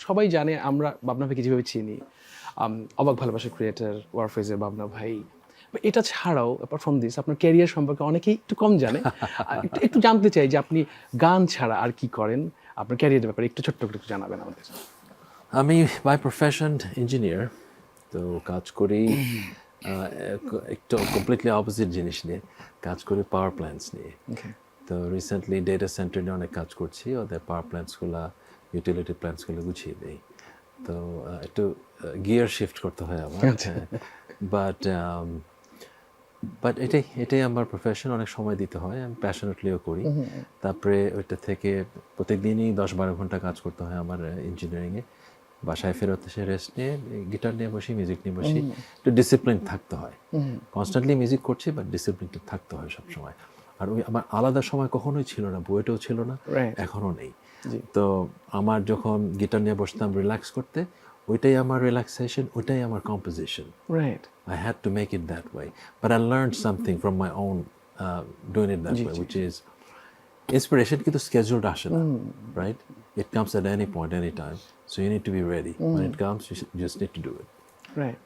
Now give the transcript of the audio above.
সবাই জানে আমরা বাবনা ভাইকে যেভাবে চিনি, অবাক ভালোবাসার ক্রিয়েটর, ওয়ারফেজের বাবনা ভাই। এটা ছাড়াও অ্যাপার্ট ফ্রম দিস আপনার ক্যারিয়ার সম্পর্কে অনেকেই একটু কম জানে। একটু জানতে চাই যে আপনি গান ছাড়া আর কি করেন? আপনার ক্যারিয়ারের ব্যাপারে একটু ছোট্ট করে একটু জানাবেন আমাদের। আমি বাই প্রফেশন ইঞ্জিনিয়ার, তো কাজ করি একটু কমপ্লিটলি অপোজিট জিনিস নিয়ে, কাজ করি পাওয়ার প্ল্যান্টস নিয়ে। তো রিসেন্টলি ডেটা সেন্টার নিয়ে অনেক কাজ করছি, ওদের পাওয়ার প্ল্যান্টসগুলো, ইউটিলিটি প্ল্যান্টসগুলো গুছিয়ে দিই। তো একটু গিয়ার শিফট করতে হয় আমার, বাট এটাই আমার প্রফেশন, অনেক সময় দিতে হয়, আমি প্যাশনেটলিও করি। তারপরে ওইটা থেকে প্রত্যেকদিনই 10-12 ঘন্টা কাজ করতে হয় আমার ইঞ্জিনিয়ারিংয়ে। বাসায় ফেরত এসে রেস্ট নিয়ে গিটার নিয়ে বসি, মিউজিক নিয়ে বসি। একটু ডিসিপ্লিন থাকতে হয়, কনস্ট্যান্টলি মিউজিক করছি বাট ডিসিপ্লিনটা থাকতে হয় সবসময়। আর ওই আমার আলাদা সময় কখনোই ছিল না, বুয়েটেও ছিল না, এখনও নেই। তো আমার যখন গিটার নিয়ে বসতাম রিল্যাক্স করতে, ওইটাই আমার রিল্যাক্সেশন, ওইটাই আমার composition. Right. I had to make it that way. But I learned something from my own doing it that way, which is inspiration কিন্তু scheduled আসে না, right? It comes at any point, any time. So you need to be ready. When it comes, you just need to do it. Right.